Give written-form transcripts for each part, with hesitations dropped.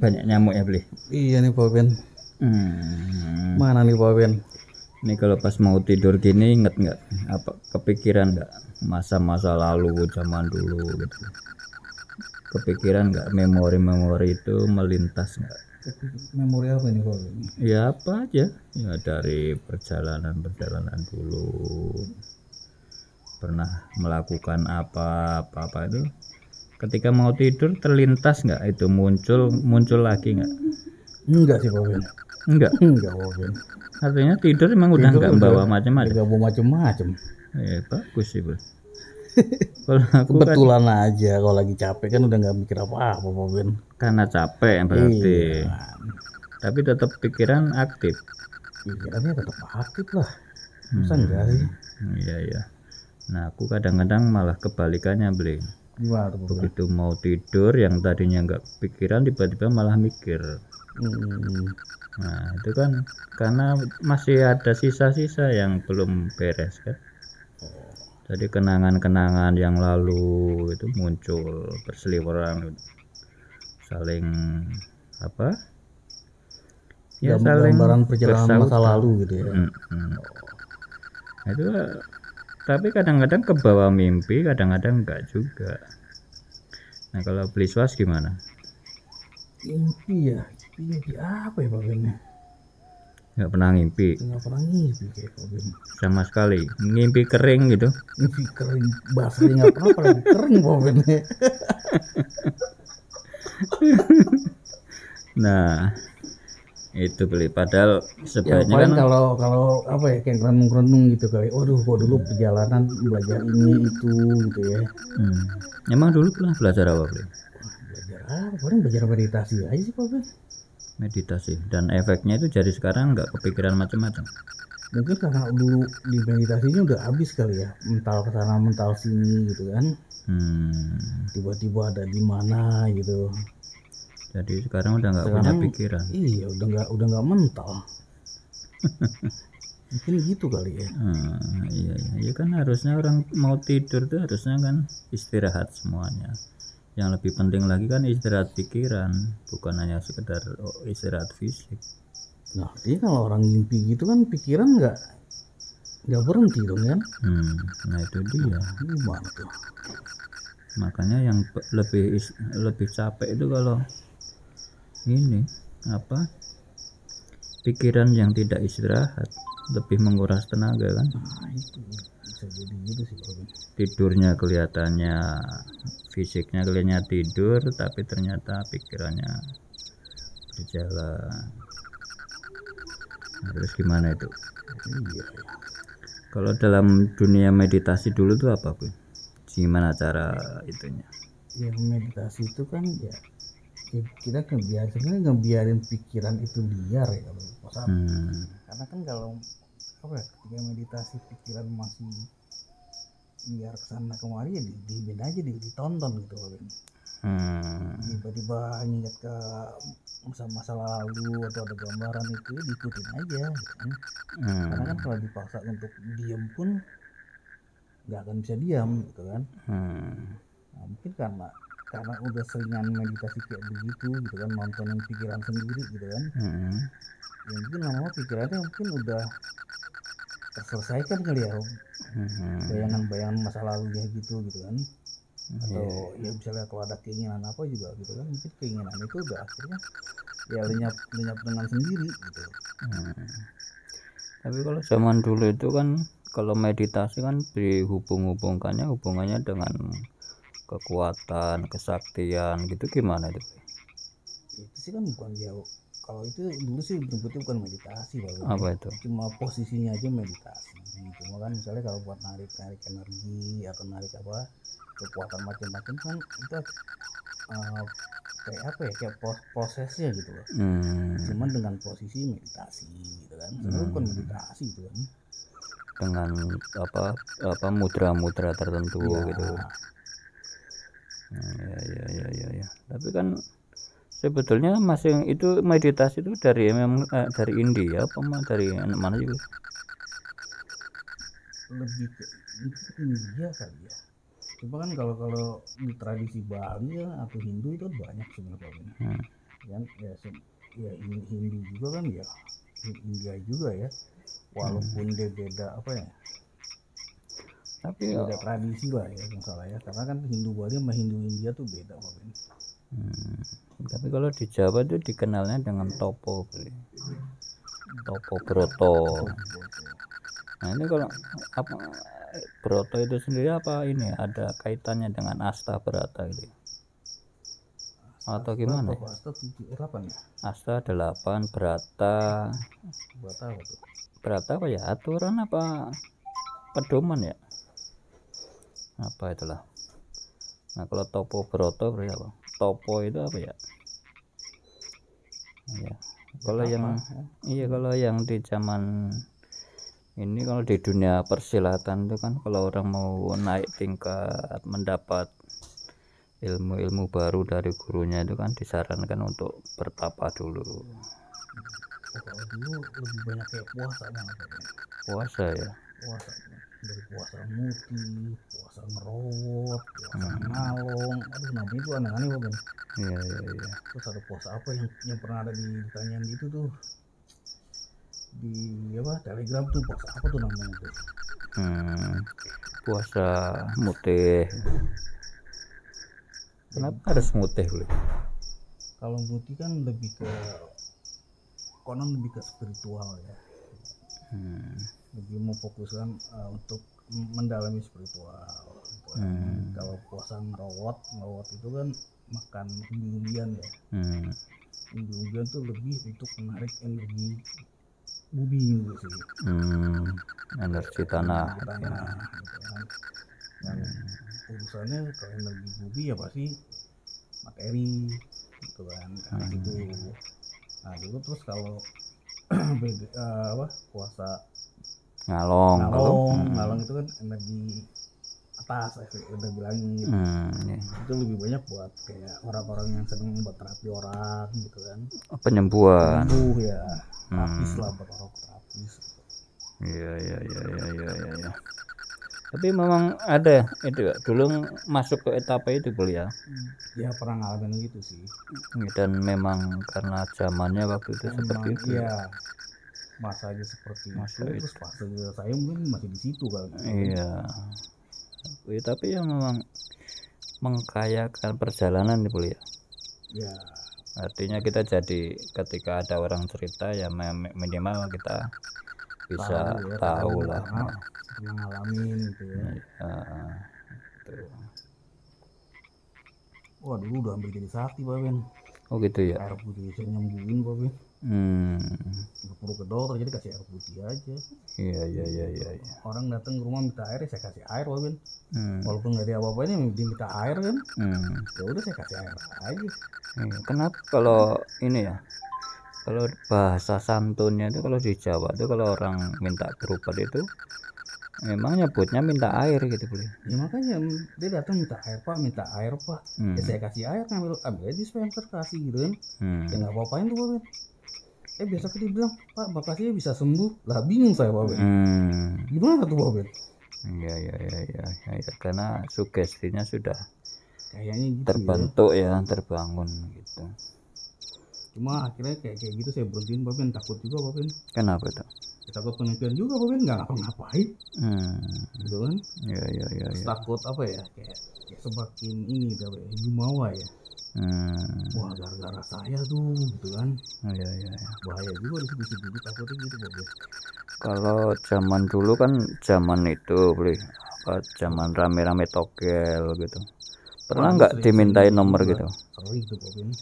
banyak nyamuk ya beli. Iya nih Pak Ben. Mana nih Pak Ben? Ini kalau pas mau tidur gini inget nggak apa kepikiran nggak masa-masa lalu zaman dulu gitu? Kepikiran nggak memori-memori itu melintas nggak? Memori apa nih Pak Ben? Ya apa aja ya dari perjalanan dulu pernah melakukan apa itu ketika mau tidur terlintas nggak itu muncul lagi nggak? Enggak sih Pak Ben. Enggak Pak Ben. artinya tidur emang udah nggak bawa macam-macam. Nggak bawa macam-macam. Bagus sih bro. Kalau aku Kebetulan kan, aja kalau lagi capek kan udah nggak mikir apa-apa Pak Ben. Karena capek berarti. Iya. Tapi tetap pikiran aktif. Pikirannya tetap aktif lah. Masa enggak sih? Iya. Nah aku kadang-kadang malah kebalikannya beli. Gimana tuh, begitu mau tidur yang tadinya nggak pikiran tiba-tiba malah mikir. Nah itu kan karena masih ada sisa-sisa yang belum beres kan. Jadi kenangan-kenangan yang lalu itu muncul berseliweran, saling apa? Ya gambaran perjalanan masa lalu gitu ya. Nah, itu tapi kadang-kadang ke bawah mimpi, kadang-kadang enggak juga. Nah kalau beli swas gimana? Mimpi ya, mimpi apa ya Pak Ben? Nggak pernah ngimpi. Nggak pernah ngimpi kayak Pak Ben. Sama sekali. Ngimpi kering gitu. Ngimpi kering, basah nggak pernah, apalagi kering Pak Ben. Nah itu beli padahal sebaiknya ya, kan kalau apa ya kayak renung-renung gitu kali. Waduh, kok dulu perjalanan belajar ini itu gitu ya. Emang dulu pernah belajar apa beli? Belajar apa? Paling belajar meditasi aja sih Pak Ben. Meditasi dan efeknya itu jadi sekarang nggak kepikiran macam-macam. Mungkin karena dulu di meditasinya udah habis kali ya, mental kesana mental sini gitu kan. Tiba-tiba ada di mana gitu. Jadi sekarang udah nggak punya pikiran. Iya, udah nggak mental. Mungkin gitu kali ya. Iya kan harusnya orang mau tidur tuh harusnya kan istirahat semuanya. Yang lebih penting lagi kan istirahat pikiran, bukan hanya sekedar istirahat fisik. Nah, jadi kalau orang mimpi gitu kan pikiran nggak berhenti dong kan? Nah itu dia. Gimana tuh? Makanya yang lebih capek itu kalau ini apa? Pikiran yang tidak istirahat lebih menguras tenaga kan? Nah itu bisa jadi gitu sih Pak. Tidurnya kelihatannya fisiknya kelihatannya tidur tapi ternyata pikirannya berjalan. Nah, terus gimana itu? Iya. Kalau dalam dunia meditasi dulu tuh apa pun? Gimana cara itunya? Ya meditasi itu kan ya kita sebenarnya ngebiarin pikiran itu liar ya kalau karena kan kalau apa ya, ketika meditasi pikiran masih liar kesana kemari ya dibiarin aja ditonton gitu tiba-tiba ingat ke masa lalu atau ada gambaran itu ya diikutin aja gitu kan. Karena kan kalau dipaksa untuk diam pun nggak akan bisa diam gitu kan. Nah, mungkin karena udah seringan meditasi kayak begitu gitu kan, nontonin pikiran sendiri gitu kan. Ya mungkin lama-lama pikirannya mungkin udah terselesaikan kali ya, bayangan-bayangan masa lalunya gitu kan. Atau ya misalnya kalau ada keinginan apa juga gitu kan, mungkin keinginan itu udah akhirnya ya lenyap dengan sendiri gitu. Tapi kalau zaman dulu itu kan kalau meditasi kan hubungannya dengan kekuatan, kesaktian gitu, gimana itu? Itu sih kan bukan jauh. Kalau itu dulu sih betul-betul bukan meditasi Pak. Apa itu? Cuma posisinya aja meditasi. Cuma kan misalnya kalau buat narik energi atau narik apa kekuatan macam-macam kan itu kayak apa ya, kayak prosesnya gitu loh. Cuman dengan posisi meditasi gitu kan. Sebenarnya bukan meditasi gitu kan. Dengan apa mudra-mudra tertentu ya. Gitu. Ya. Tapi kan sebetulnya masih itu meditasi itu dari India apa dari mana juga? Lebih ke India kali ya. Cuma kan kalau di tradisi Bali ya atau Hindu itu banyak sebenarnya. kan ya, ya Hindu juga kan ya, India juga ya, walaupun dia beda apa ya, tapi beda tradisi lah ya masalah ya, karena kan Hindu Bali sama Hindu India tuh beda Pak Ben. Tapi kalau di Jawa itu dikenalnya dengan topo, topo broto. Nah ini kalau apa broto itu sendiri apa ini ada kaitannya dengan Asta Brata itu atau gimana? Asta 8 ya? Asta 8, Brata. Brata apa tuh? Brata apa ya? Aturan apa pedoman ya? Apa itulah. Nah kalau topo broto berarti apa? Topo itu apa ya? Ya. Kalau yang iya kalau yang di zaman ini, kalau di dunia persilatan itu kan kalau orang mau naik tingkat mendapat ilmu-ilmu baru dari gurunya itu kan disarankan untuk bertapa dulu. Kalau dulu lebih banyak kayak puasa banget ya. Puasa ya. Puasa dari puasa muti, puasa ngerowot, puasa ngalong, aduh namanya itu aneh-aneh Bang. Iya. Terus ada puasa apa yang pernah ada di pertanyaan gitu tuh, di apa Telegram tuh, puasa apa tuh namanya tuh? Puasa mutih. Kenapa harus mutih boleh? Kalau mutih kan lebih ke konon lebih ke spiritual ya. Lebih memfokuskan untuk mendalami spiritual gitu. Kalau puasa ngerowot itu kan makan umbi-umbian ya. Umbi-umbian tuh lebih untuk menarik energi bumi gitu sih. Energi tanah gitu kan. Dan urusannya kalau energi bumi ya pasti materi gitu kan, gitu. Nah dulu terus kalau puasa ngalong itu kan energi atas, energi langit. Itu lebih banyak buat kayak orang-orang yang seneng buat terapi orang gitu kan, penyembuhan ya, terapis lah, buat orang terapis. Iya. Tapi memang ada itu dulu masuk ke etapa itu kuliah. Ya pernah ngalamin gitu sih. Dan memang karena zamannya waktu itu seperti itu. Iya. Masanya seperti itu. Terus fase saya mungkin masih di situ kan. Iya. Tapi yang memang mengkayakan perjalanan di kuliah. Ya. Artinya kita jadi ketika ada orang cerita ya minimal kita bisa tahu lah. Pernah ngalamin gitu ya. Wah dulu udah hampir jadi sakti Pak Ben. Oh gitu ya. Air putih saya nyembuhin Pak Ben. Nggak perlu ke dokter, jadi kasih air putih aja. Iya. Orang datang ke rumah minta air, saya kasih air Pak Ben. Walaupun nggak ada apa-apanya, dia minta air kan. Ya udah saya kasih air aja. Kenapa kalau ini ya? Kalau bahasa santunnya itu kalau di Jawa itu kalau orang minta berobat itu memang nyebutnya minta air gitu boleh. Ya makanya dia datang minta air Pak. Ya saya kasih air, ambil aja dispenser kasih gitu kan. Ya nggak apa-apain tuh Pak Ben. Besok dia bilang Pak makasih bisa sembuh. Lah bingung saya Pak Ben. Gimana tuh Pak Ben? Iya. Karena sugestinya sudah kayaknya gitu terbentuk ya terbangun gitu. Cuma akhirnya kayak gitu saya berhentiin Pak Ben, takut juga Pak Ben. Kenapa tuh? Takut penelitian juga Pak Ben, nggak ngapa-ngapain. Gitu kan? Iya. Takut apa ya, kayak semakin ini jumawa ya. Wah gara-gara saya tuh gitu kan. Iya. Bahaya juga di situ takutnya gitu Pak Ben. Kalau zaman dulu kan zaman itu boleh apa zaman rame-rame togel gitu. Pernah nggak dimintain nomor gitu? Sering itu Pak Ben.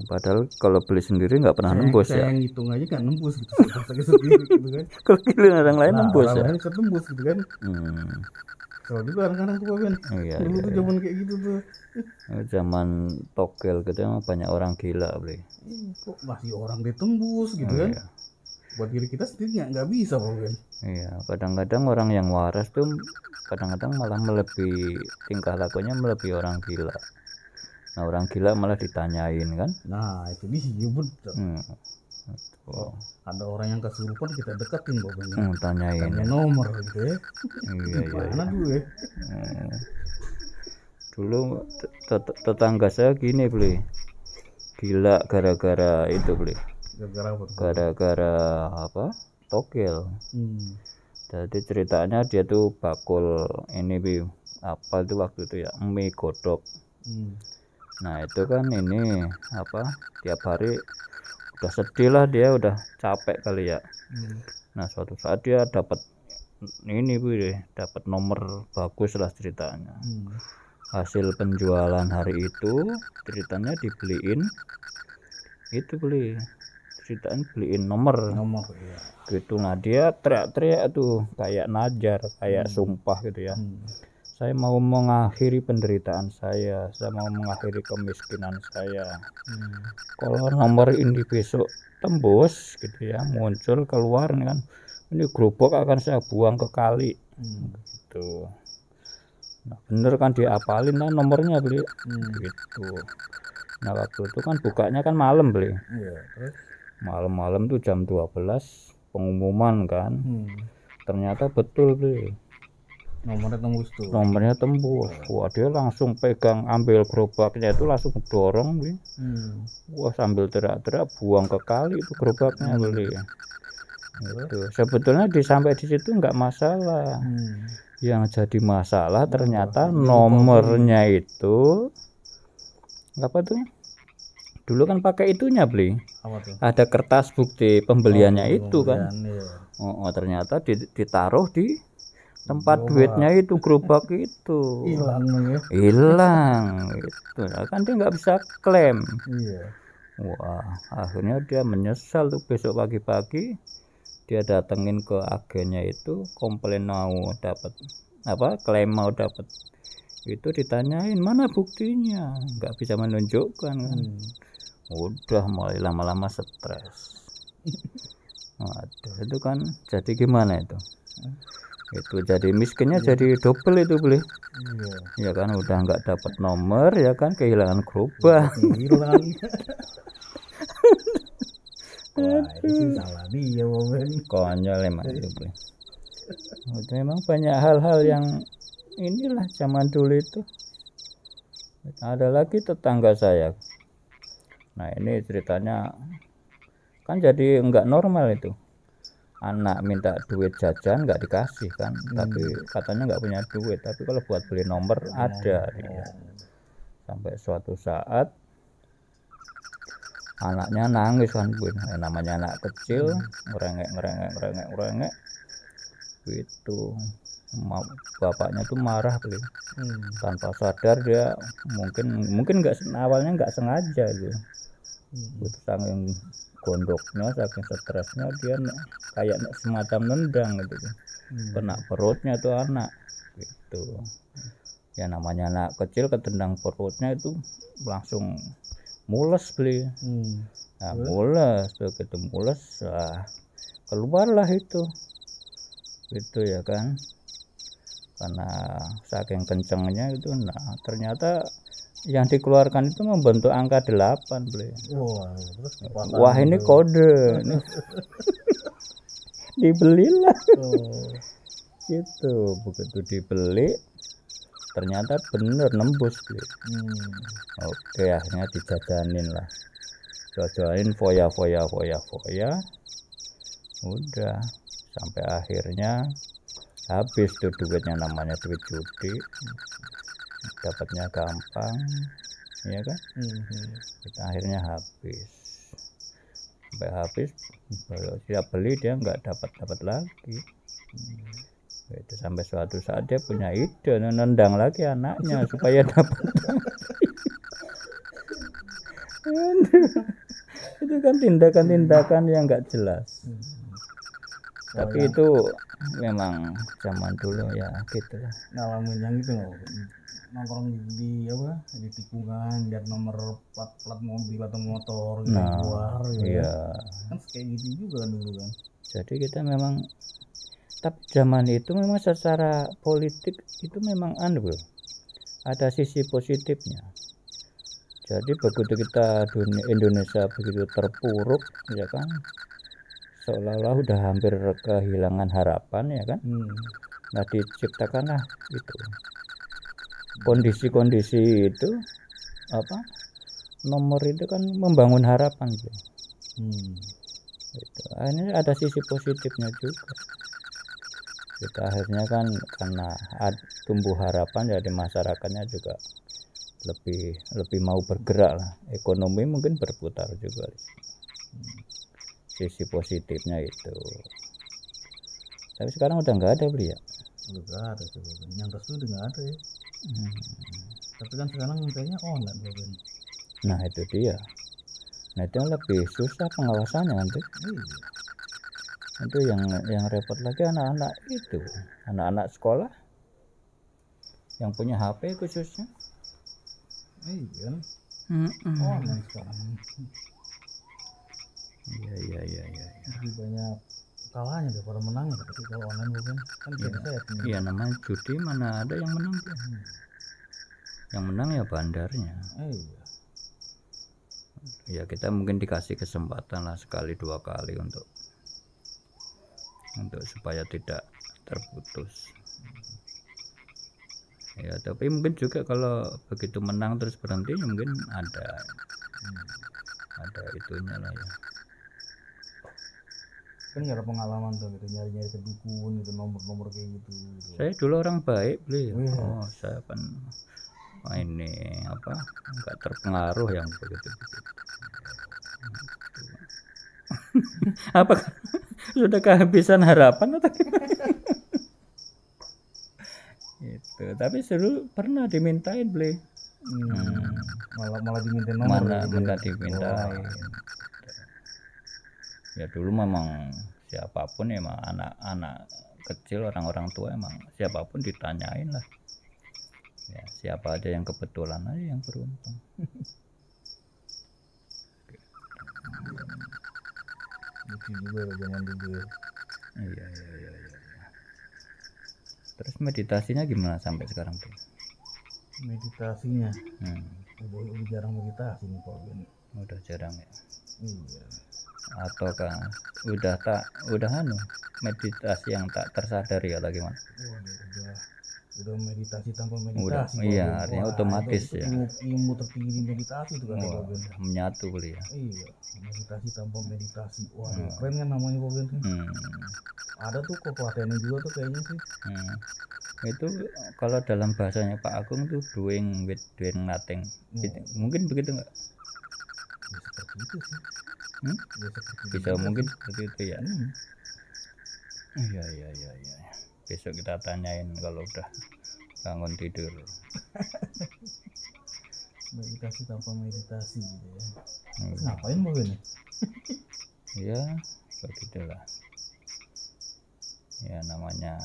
Padahal kalau beli sendiri nggak pernah nembus ya. Saya ngitung aja kan nembus gitu. Saya sendiri gitu kan. Kalau giliran orang lain nembus ya. Orang lain ketembus gitu kan. Kalau juga kadang-kadang tuh Pak Ben. Iya. Dulu tuh zaman kayak gitu tuh. Zaman togel gitu emang banyak orang gila beli. Kok masih orang ditembus gitu kan. Iya. Buat diri kita sendiri nggak bisa Pak Ben. Iya, kadang-kadang orang yang waras tuh kadang-kadang malah melebihi tingkah lakunya melebihi orang gila. Nah orang gila malah ditanyain kan. Nah itu dia betul. Ada orang yang kesurupan kita deketin Pak Ben. Tanyain nomor gitu ya. Iya. Dulu ya. Dulu tetangga saya gini beli gila gara-gara itu beli, Gara-gara apa tuh? gara-gara apa, togel. Jadi ceritanya dia tuh bakul ini Bi, apa itu waktu itu ya, mie godok. Nah itu kan ini apa, tiap hari udah sedih lah, dia udah capek kali ya. Nah suatu saat dia dapat ini Bu, dapat nomor bagus lah ceritanya. Hasil penjualan hari itu ceritanya dibeliin itu, ceritanya beliin nomor ya. gitu. Nah dia teriak-teriak tuh kayak najar, kayak sumpah gitu ya. Saya mau mengakhiri penderitaan saya mau mengakhiri kemiskinan saya. Kalau nomor ini besok tembus gitu ya, muncul keluar kan, ini gerobak akan saya buang ke kali gitu. Nah bener kan, diapalin lah nomornya beli gitu. Nah waktu itu kan bukanya kan malam beli, malam-malam tuh jam 12 pengumuman kan. Ternyata betul beli, nomornya tembus. Wah dia langsung pegang, ambil gerobaknya itu langsung dorong beli. Wah sambil teriak-teriak buang ke kali itu gerobaknya beli. Gitu. Sebetulnya sampai di situ nggak masalah. Yang jadi masalah ternyata nomornya itu apa tuh, dulu kan pakai itunya beli, ada kertas bukti pembeliannya itu kan. Ternyata ditaruh di tempat duitnya itu, gerobak itu hilang gitu. Nah, kan dia nggak bisa klaim. Wah akhirnya dia menyesal tuh. Besok pagi-pagi dia datengin ke agennya itu, komplain mau dapat apa, klaim mau dapat itu. Ditanyain mana buktinya, nggak bisa menunjukkan kan. Udah mulai lama-lama stres. Waduh itu kan jadi gimana itu jadi miskinnya jadi double itu beli. Ya kan udah nggak dapat nomor ya kan, kehilangan gerobak. Wah itu sih salah dia konyol emang itu beli. Memang banyak hal-hal yang inilah zaman dulu itu. Ada lagi tetangga saya, nah ini ceritanya kan jadi nggak normal itu. Anak minta duit jajan nggak dikasih kan, tapi katanya nggak punya duit, tapi kalau buat beli nomor ada dia. Sampai suatu saat anaknya nangis kan, namanya anak kecil, ngerengek gitu. Bapaknya tuh marah beli. Tanpa sadar dia mungkin nggak, awalnya nggak sengaja gitu. Saking gondoknya, saking stresnya dia kayak semacam nendang gitu, kena perutnya tuh anak gitu. Ya namanya anak kecil ketendang perutnya itu langsung mules beli. Nah mules, begitu mules keluarlah itu ya kan, karena saking kencengnya itu. Nah ternyata yang dikeluarkan itu membentuk angka 8 beli. Wah ini kode dibelilah gitu. Begitu dibeli ternyata bener nembus beli. Oke akhirnya dijajanin lah, jajanin foya udah sampai akhirnya habis tuh duitnya, namanya duit judi, dapatnya gampang ya kan. Akhirnya habis, sampai habis. Dia beli dia nggak dapat lagi. Itu sampai suatu saat dia punya ide nendang lagi anaknya supaya dapat. Itu kan tindakan-tindakan yang nggak jelas. Tapi itu memang zaman dulu ya gitu lah. Ngalamin yang itu nongkrong di apa, di tikungan lihat nomor plat mobil atau motor gitu keluar gitu. Iya. Kan kayak gitu juga kan dulu kan. Jadi kita memang, tapi zaman itu memang secara politik itu memang ada sisi positifnya. Jadi begitu kita Indonesia begitu terpuruk ya kan, seolah-olah udah hampir kehilangan harapan ya kan. Nah diciptakanlah itu kondisi-kondisi itu apa, nomor itu kan membangun harapan tuh. Itu akhirnya ada sisi positifnya juga. Kita akhirnya kan karena tumbuh harapan, jadi masyarakatnya juga lebih mau bergerak lah, ekonomi mungkin berputar juga. Sisi positifnya itu. Tapi sekarang udah nggak ada beli ya. Udah nggak ada coba, yang restu udah nggak ada ya. Tapi kan sekarang kayaknya online Boben. Nah itu dia. Nah itu lebih susah pengawasannya nanti. Itu yang repot lagi anak-anak itu, anak-anak sekolah yang punya HP khususnya. Iya. Online sekarang. Iya. Lebih banyak kalahnya daripada menangnya, tapi kalau online bukan kan ya, iya namanya judi, mana ada yang menang ya. Yang menang ya bandarnya. Ya kita mungkin dikasih kesempatan lah sekali dua kali untuk supaya tidak terputus. Ya tapi mungkin juga kalau begitu menang terus berhenti mungkin ada itunya lah ya. Kan nggak ada pengalaman tuh gitu, nyari ke dukun gitu, nomor kayak gitu. Saya dulu orang baik beli. Saya kan ini apa nggak terpengaruh yang begitu. Apa sudah kehabisan harapan atau itu? Tapi seru pernah dimintain beli. Malah dimintain nomor. Mana dimintain. Ya dulu memang siapapun emang anak-anak kecil, orang-orang tua emang siapapun ditanyain lah. Ya siapa aja yang kebetulan aja yang beruntung. Lucu juga zaman dulu. Iya. Terus meditasinya gimana sampai sekarang tuh? Meditasinya udah jarang meditasi nih Pak Ben. Udah jarang ya. Iya. Ataukah udah meditasi yang tak tersadari atau gimana? Udah meditasi tanpa meditasi. Iya, artinya otomatis itu ya. Ilmu tertinggi meditasi itu kan Pak Ben. Menyatu beli ya. Iya, meditasi tanpa meditasi. Keren kan namanya Pak Ben. Ada tuh kok pelatihannya juga tuh kayaknya sih. Itu kalau dalam bahasanya Pak Agung tuh doing with doing nothing. Mungkin begitu nggak? Ya, seperti itu sih. Bisa mungkin seperti itu ya. Iya. Besok kita tanyain kalau udah bangun tidur. Meditasi tanpa meditasi gitu ya. Ngapain Pak Ben? Ya begitulah. Ya namanya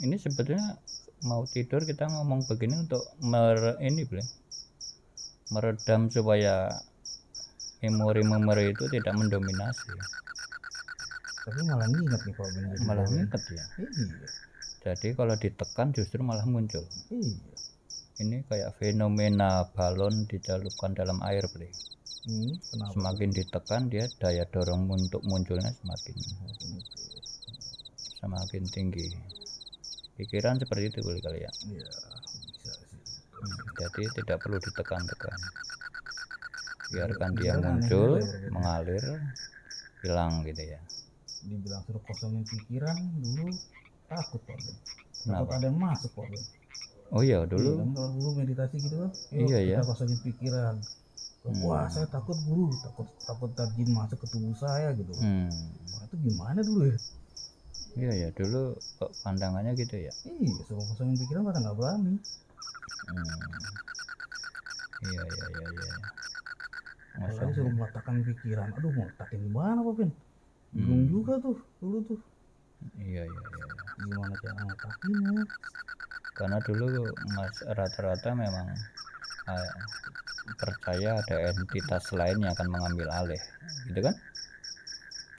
ini sebetulnya mau tidur kita ngomong begini untuk meredam supaya memori itu tidak mendominasi. Tapi malah nginget nih Pak Ben. Malah nginget ya. Iya. Jadi kalau ditekan justru malah muncul. Iya. Ini kayak fenomena balon dicelupkan dalam air beli. Semakin ditekan dia daya dorong untuk munculnya semakin tinggi. Pikiran seperti itu boleh kali ya. Iya, bisa sih. Jadi tidak perlu ditekan-tekan. Biarkan dia muncul, mengalir, hilang gitu ya. Dibilang suruh kosongin pikiran dulu takut Pak Ben. Takut ada yang masuk Pak Ben. Oh iya dulu. Iya, kan kalau dulu meditasi gitu kan. Iya ya. Kita kosongin pikiran. Wah saya takut guru, takut jin masuk ke tubuh saya gitu. Wah, itu gimana dulu ya? Iya ya dulu pandangannya gitu ya. Iya, suruh kosongin pikiran pada nggak berani. Iya. Apalagi suruh meletakkan pikiran. Aduh mau letakin di mana Pak Ben? Bingung juga tuh dulu tuh. Iya. Gimana cara ngeletakinnya? Karena dulu rata-rata memang percaya ada entitas lain yang akan mengambil alih, gitu kan?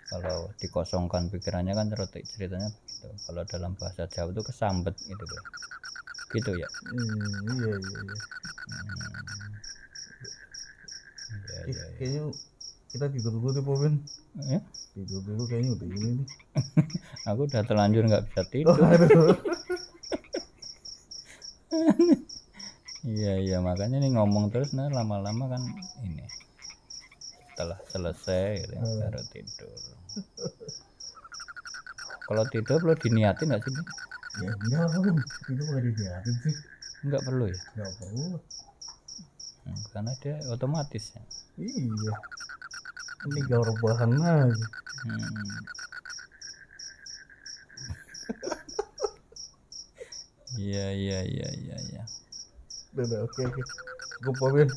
Kalau dikosongkan pikirannya kan ceritanya begitu. Kalau dalam bahasa Jawa itu kesambet gitu loh. Gitu ya. Iya. Kayaknya kita tidur dulu deh Pak Ben. Ya? Tidur dulu kayaknya udah ini nih. Aku udah terlanjur nggak bisa tidur. Iya makanya nih ngomong terus nah lama-lama kan ini setelah selesai gitu, baru tidur. Kalau tidur perlu diniatin nggak sih? Ya enggak kan, itu bukan diniatin sih. Nggak perlu ya? Nggak perlu. Karena dia otomatis ya. Iya. Ini gak rebahan aja. Iya. Udah, oke. Cukup, Pak Ben.